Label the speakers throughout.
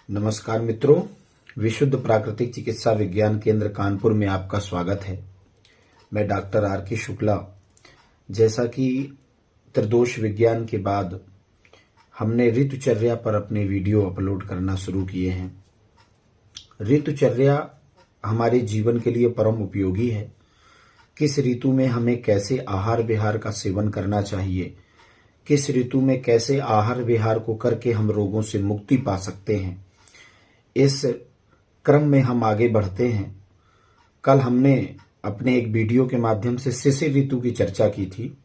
Speaker 1: नमस्कार मित्रों, विशुद्ध प्राकृतिक चिकित्सा विज्ञान केंद्र कानपुर में आपका स्वागत है। मैं डॉक्टर आर के शुक्ला। जैसा कि त्रिदोष विज्ञान के बाद हमने ऋतुचर्या पर अपने वीडियो अपलोड करना शुरू किए हैं। ऋतुचर्या हमारे जीवन के लिए परम उपयोगी है। किस ऋतु में हमें कैसे आहार विहार का सेवन करना चाहिए, किस ऋतु में कैसे आहार विहार को करके हम रोगों से मुक्ति पा सकते हैं, इस क्रम में हम आगे बढ़ते हैं। कल हमने अपने एक वीडियो के माध्यम से शिशिर ऋतु की चर्चा की थी।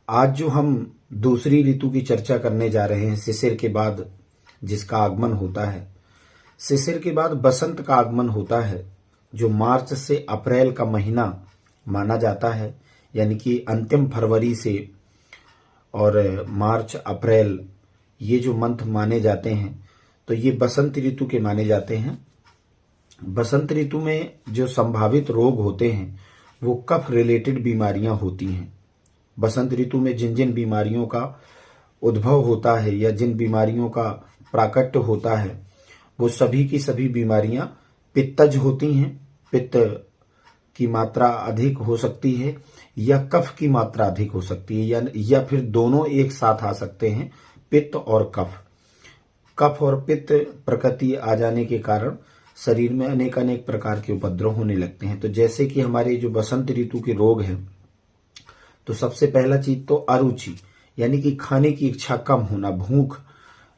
Speaker 1: आज जो हम दूसरी ऋतु की चर्चा करने जा रहे हैं, शिशिर के बाद जिसका आगमन होता है, शिशिर के बाद बसंत का आगमन होता है, जो मार्च से अप्रैल का महीना माना जाता है। यानी कि अंतिम फरवरी से और मार्च अप्रैल ये जो मंथ माने जाते हैं, तो ये बसंत ऋतु के माने जाते हैं। बसंत ऋतु में जो संभावित रोग होते हैं वो कफ रिलेटेड बीमारियां होती हैं। बसंत ऋतु में जिन जिन बीमारियों का उद्भव होता है या जिन बीमारियों का प्राकट्य होता है, वो सभी की सभी बीमारियां पित्तज होती हैं। पित्त की मात्रा अधिक हो सकती है या कफ की मात्रा अधिक हो सकती है, या फिर दोनों एक साथ आ सकते हैं, पित्त और कफ। कफ और पित्त प्रकृति आ जाने के कारण शरीर में अनेक अनेक प्रकार के उपद्रव होने लगते हैं। तो जैसे कि हमारे जो बसंत ऋतु के रोग हैं, तो सबसे पहला चीज तो अरुचि, यानी कि खाने की इच्छा कम होना, भूख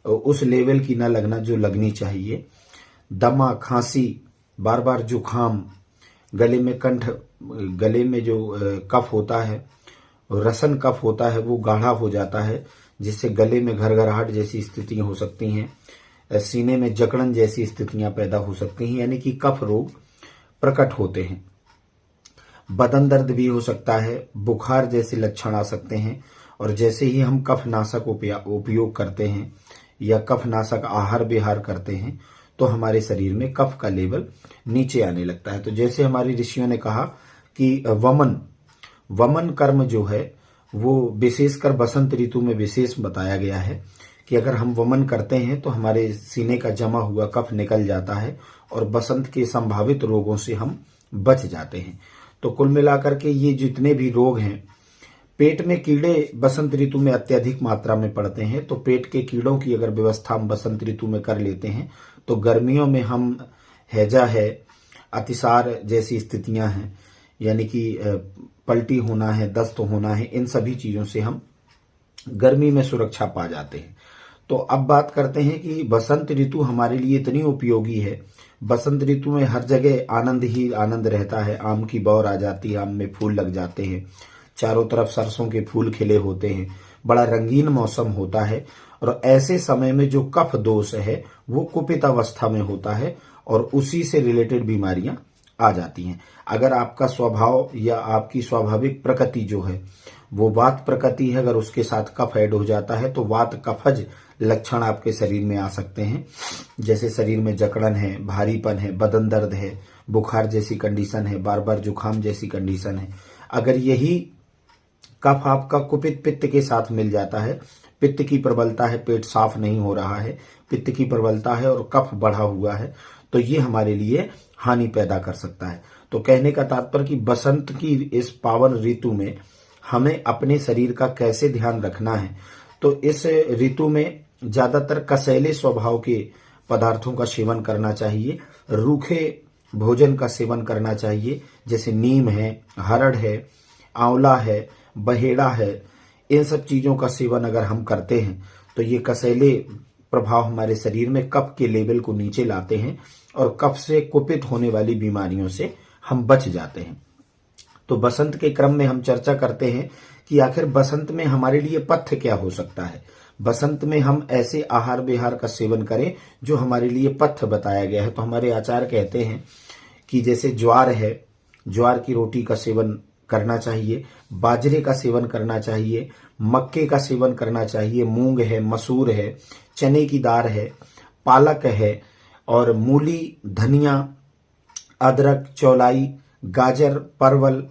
Speaker 1: उस लेवल की न लगना जो लगनी चाहिए। दमा, खांसी, बार बार जुखाम, गले में जो कफ होता है, रसन कफ होता है, वो गाढ़ा हो जाता है, जिससे गले में घरघराहट जैसी स्थितियां हो सकती हैं। सीने में जकड़न जैसी स्थितियां पैदा हो सकती हैं, यानी कि कफ रोग प्रकट होते हैं। बदन दर्द भी हो सकता है, बुखार जैसे लक्षण आ सकते हैं। और जैसे ही हम कफनाशक उपयोग करते हैं या कफनाशक आहार विहार करते हैं, तो हमारे शरीर में कफ का लेवल नीचे आने लगता है। तो जैसे हमारे ऋषियों ने कहा कि वमन कर्म जो है वो विशेषकर बसंत ऋतु में विशेष बताया गया है कि अगर हम वमन करते हैं तो हमारे सीने का जमा हुआ कफ निकल जाता है और बसंत के संभावित रोगों से हम बच जाते हैं। तो कुल मिलाकर के ये जितने भी रोग हैं, पेट में कीड़े बसंत ऋतु में अत्यधिक मात्रा में पड़ते हैं। तो पेट के कीड़ों की अगर व्यवस्था हम बसंत ऋतु में कर लेते हैं, तो गर्मियों में हम हैजा है, अतिसार जैसी स्थितियां हैं, यानी कि पलटी होना है, दस्त होना है, इन सभी चीजों से हम गर्मी में सुरक्षा पा जाते हैं। तो अब बात करते हैं कि बसंत ऋतु हमारे लिए इतनी उपयोगी है। बसंत ऋतु में हर जगह आनंद ही आनंद रहता है। आम की बौर आ जाती है, आम में फूल लग जाते हैं, चारों तरफ सरसों के फूल खिले होते हैं, बड़ा रंगीन मौसम होता है। और ऐसे समय में जो कफ दोष है वो कुपित अवस्था में होता है और उसी से रिलेटेड बीमारियां आ जाती हैं। अगर आपका स्वभाव या आपकी स्वाभाविक प्रकृति जो है वो वात प्रकृति है, अगर उसके साथ कफ ऐड हो जाता है तो वात कफज लक्षण आपके शरीर में आ सकते हैं। जैसे शरीर में जकड़न है, भारीपन है, बदन दर्द है, बुखार जैसी कंडीशन है, बार बार जुखाम जैसी कंडीशन है। अगर यही कफ आपका कुपित पित्त के साथ मिल जाता है, पित्त की प्रबलता है, पेट साफ नहीं हो रहा है, पित्त की प्रबलता है और कफ बढ़ा हुआ है, तो ये हमारे लिए हानि पैदा कर सकता है। तो कहने का तात्पर्य कि बसंत की इस पावन ऋतु में हमें अपने शरीर का कैसे ध्यान रखना है। तो इस ऋतु में ज्यादातर कसैले स्वभाव के पदार्थों का सेवन करना चाहिए, रूखे भोजन का सेवन करना चाहिए। जैसे नीम है, हरड़ है, आंवला है, बहेड़ा है, इन सब चीजों का सेवन अगर हम करते हैं तो ये कसैले प्रभाव हमारे शरीर में कफ के लेवल को नीचे लाते हैं और कफ से कुपित होने वाली बीमारियों से हम बच जाते हैं। तो बसंत के क्रम में हम चर्चा करते हैं कि आखिर बसंत में हमारे लिए पथ्य क्या हो सकता है। बसंत में हम ऐसे आहार विहार का सेवन करें जो हमारे लिए पथ्य बताया गया है। तो हमारे आचार्य कहते हैं कि जैसे ज्वार है, ज्वार की रोटी का सेवन करना चाहिए, बाजरे का सेवन करना चाहिए, मक्के का सेवन करना चाहिए, मूंग है, मसूर है, चने की दाल है, पालक है और मूली, धनिया, अदरक, चौलाई, गाजर, परवल,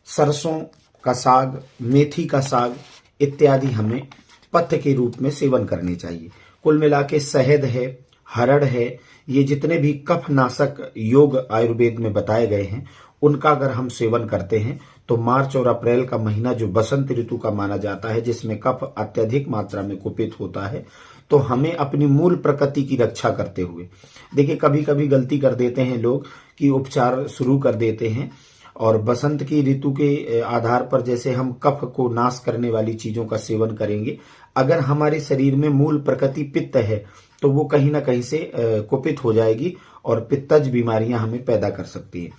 Speaker 1: सरसों का साग, मेथी का साग इत्यादि हमें पथ्य के रूप में सेवन करने चाहिए। कुल मिला के शहद है, हरड़ है, ये जितने भी कफ नाशक योग आयुर्वेद में बताए गए हैं उनका अगर हम सेवन करते हैं तो मार्च और अप्रैल का महीना जो बसंत ऋतु का माना जाता है, जिसमें कफ अत्यधिक मात्रा में कुपित होता है, तो हमें अपनी मूल प्रकृति की रक्षा करते हुए, देखिए कभी कभी गलती कर देते हैं लोग कि उपचार शुरू कर देते हैं और बसंत की ऋतु के आधार पर जैसे हम कफ को नाश करने वाली चीजों का सेवन करेंगे, अगर हमारे शरीर में मूल प्रकृति पित्त है तो वो कहीं ना कहीं से कुपित हो जाएगी और पित्तज बीमारियां हमें पैदा कर सकती है।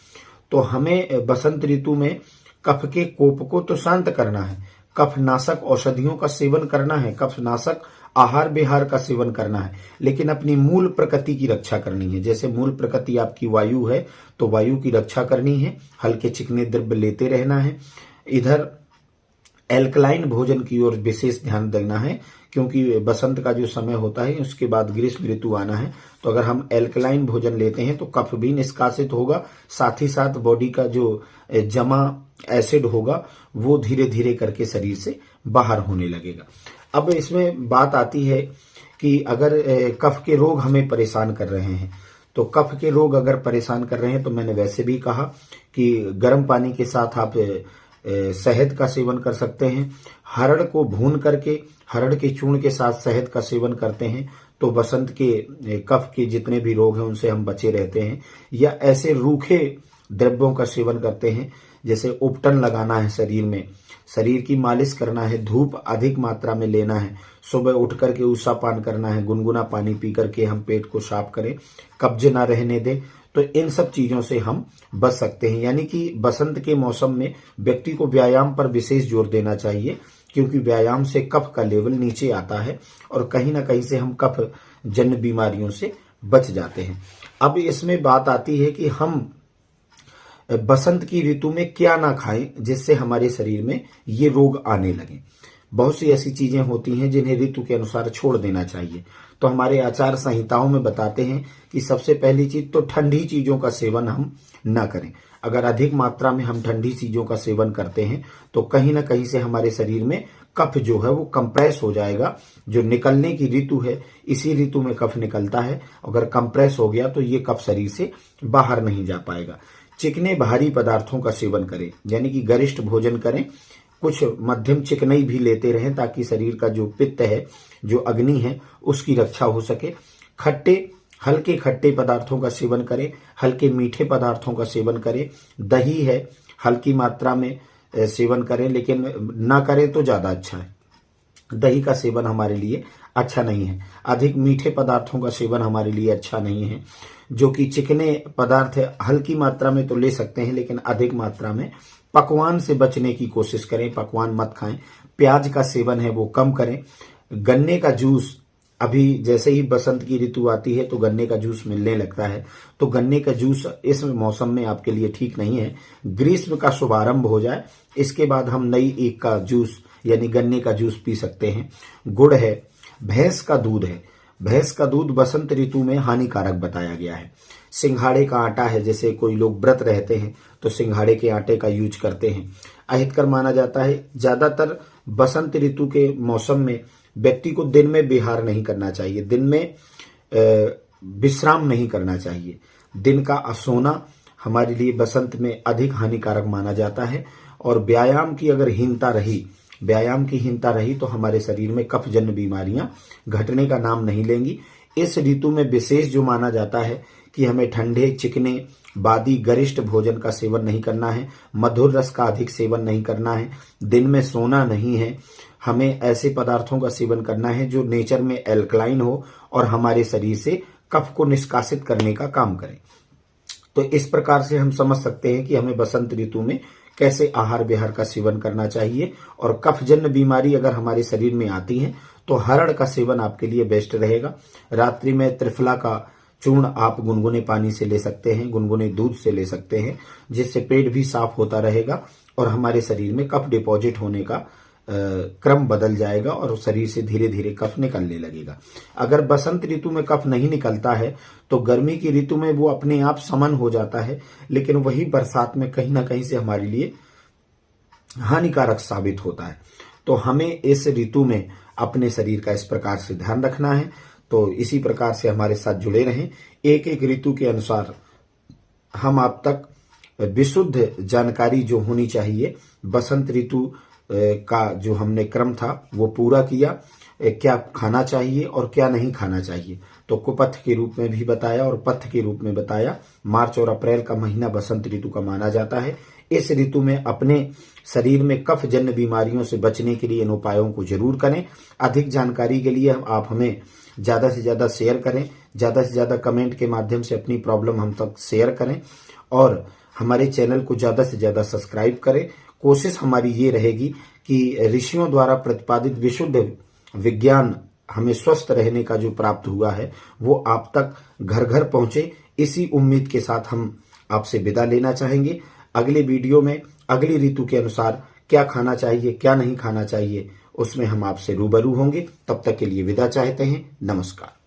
Speaker 1: तो हमें बसंत ऋतु में कफ के कोप को तो शांत करना है, कफ नाशक औषधियों का सेवन करना है, कफ नाशक आहार विहार का सेवन करना है, लेकिन अपनी मूल प्रकृति की रक्षा करनी है। जैसे मूल प्रकृति आपकी वायु है तो वायु की रक्षा करनी है, हल्के चिकने द्रव्य लेते रहना है। इधर एल्कलाइन भोजन की ओर विशेष ध्यान देना है, क्योंकि बसंत का जो समय होता है उसके बाद ग्रीष्म ऋतु आना है, तो अगर हम एल्कलाइन भोजन लेते हैं तो कफ भी निष्कासित होगा, साथ ही साथ बॉडी का जो जमा एसिड होगा वो धीरे धीरे करके शरीर से बाहर होने लगेगा। अब इसमें बात आती है कि अगर कफ के रोग हमें परेशान कर रहे हैं, तो कफ के रोग अगर परेशान कर रहे हैं तो मैंने वैसे भी कहा कि गर्म पानी के साथ आप शहद का सेवन कर सकते हैं। हरड़ को भून करके हरड़ के चूर्ण के साथ शहद का सेवन करते हैं तो बसंत के कफ के जितने भी रोग हैं उनसे हम बचे रहते हैं। या ऐसे रूखे द्रव्यों का सेवन करते हैं, जैसे उपटन लगाना है शरीर में, शरीर की मालिश करना है, धूप अधिक मात्रा में लेना है, सुबह उठ करके ऊषा पान करना है, गुनगुना पानी पी करके हम पेट को साफ करें, कब्ज ना रहने दें, तो इन सब चीजों से हम बच सकते हैं। यानी कि बसंत के मौसम में व्यक्ति को व्यायाम पर विशेष जोर देना चाहिए, क्योंकि व्यायाम से कफ का लेवल नीचे आता है और कहीं ना कहीं से हम कफ जन्य बीमारियों से बच जाते हैं। अब इसमें बात आती है कि हम बसंत की ऋतु में क्या ना खाएं जिससे हमारे शरीर में ये रोग आने लगे। बहुत सी ऐसी चीजें होती हैं जिन्हें ऋतु के अनुसार छोड़ देना चाहिए। तो हमारे आचार संहिताओं में बताते हैं कि सबसे पहली चीज तो ठंडी चीजों का सेवन हम ना करें। अगर अधिक मात्रा में हम ठंडी चीजों का सेवन करते हैं तो कहीं ना कहीं से हमारे शरीर में कफ जो है वो कंप्रेस हो जाएगा। जो निकलने की ऋतु है, इसी ऋतु में कफ निकलता है, अगर कंप्रेस हो गया तो ये कफ शरीर से बाहर नहीं जा पाएगा। चिकने भारी पदार्थों का सेवन करें, यानी कि गरिष्ठ भोजन करें, कुछ मध्यम चिकनाई भी लेते रहें ताकि शरीर का जो पित्त है, जो अग्नि है, उसकी रक्षा हो सके। हल्के खट्टे पदार्थों का सेवन करें, हल्के मीठे पदार्थों का सेवन करें। दही है, हल्की मात्रा में सेवन करें, लेकिन ना करें तो ज्यादा अच्छा है। दही का सेवन हमारे लिए अच्छा नहीं है। अधिक मीठे पदार्थों का सेवन हमारे लिए अच्छा नहीं है। जो कि चिकने पदार्थ है हल्की मात्रा में तो ले सकते हैं, लेकिन अधिक मात्रा में पकवान से बचने की कोशिश करें, पकवान मत खाएं। प्याज का सेवन है वो कम करें। गन्ने का जूस, अभी जैसे ही बसंत की ऋतु आती है तो गन्ने का जूस मिलने लगता है, तो गन्ने का जूस इस मौसम में आपके लिए ठीक नहीं है। ग्रीष्म का शुभारंभ हो जाए, इसके बाद हम नई ईख का जूस यानी गन्ने का जूस पी सकते हैं। गुड़ है, भैंस का दूध है, भैंस का दूध बसंत ऋतु में हानिकारक बताया गया है। सिंघाड़े का आटा है, जैसे कोई लोग व्रत रहते हैं तो सिंघाड़े के आटे का यूज करते हैं, अहितकर माना जाता है। ज्यादातर बसंत ऋतु के मौसम में व्यक्ति को दिन में विहार नहीं करना चाहिए, दिन में विश्राम नहीं करना चाहिए। दिन का असोना हमारे लिए बसंत में अधिक हानिकारक माना जाता है। और व्यायाम की अगर हीनता रही तो हमारे शरीर में कफजन्य बीमारियां घटने का नाम नहीं लेंगी। इस ऋतु में विशेष जो माना जाता है कि हमें ठंडे, चिकने, बादी, गरिष्ठ भोजन का सेवन नहीं करना है, मधुर रस का अधिक सेवन नहीं करना है, दिन में सोना नहीं है। हमें ऐसे पदार्थों का सेवन करना है जो नेचर में एल्कलाइन हो और हमारे शरीर से कफ को निष्कासित करने का काम करें। तो इस प्रकार से हम समझ सकते हैं कि हमें बसंत ऋतु में कैसे आहार विहार का सेवन करना चाहिए। और कफजन्य बीमारी अगर हमारे शरीर में आती है तो हरड़ का सेवन आपके लिए बेस्ट रहेगा। रात्रि में त्रिफला का चूर्ण आप गुनगुने पानी से ले सकते हैं, गुनगुने दूध से ले सकते हैं, जिससे पेट भी साफ होता रहेगा और हमारे शरीर में कफ डिपॉजिट होने का क्रम बदल जाएगा और शरीर से धीरे धीरे कफ निकलने लगेगा। अगर बसंत ऋतु में कफ नहीं निकलता है तो गर्मी की ऋतु में वो अपने आप समन हो जाता है, लेकिन वही बरसात में कहीं ना कहीं से हमारे लिए हानिकारक साबित होता है। तो हमें इस ऋतु में अपने शरीर का इस प्रकार से ध्यान रखना है तो इसी प्रकार से हमारे साथ जुड़े रहें। एक एक ऋतु के अनुसार हम आप तक विशुद्ध जानकारी जो होनी चाहिए, बसंत ऋतु का जो हमने क्रम था वो पूरा किया, क्या खाना चाहिए और क्या नहीं खाना चाहिए, तो कुपथ के रूप में भी बताया और पथ्य के रूप में बताया। मार्च और अप्रैल का महीना बसंत ऋतु का माना जाता है। इस ऋतु में अपने शरीर में कफ जन्य बीमारियों से बचने के लिए इन उपायों को जरूर करें। अधिक जानकारी के लिए आप हमें ज्यादा से ज्यादा शेयर करें, ज्यादा से ज्यादा कमेंट के माध्यम से अपनी प्रॉब्लम हम तक शेयर करें और हमारे चैनल को ज्यादा से ज्यादा सब्सक्राइब करें। कोशिश हमारी ये रहेगी कि ऋषियों द्वारा प्रतिपादित विशुद्ध विज्ञान हमें स्वस्थ रहने का जो प्राप्त हुआ है वो आप तक घर घर पहुंचे। इसी उम्मीद के साथ हम आपसे विदा लेना चाहेंगे। अगले वीडियो में अगली ऋतु के अनुसार क्या खाना चाहिए, क्या नहीं खाना चाहिए, उसमें हम आपसे रूबरू होंगे। तब तक के लिए विदा चाहते हैं। नमस्कार।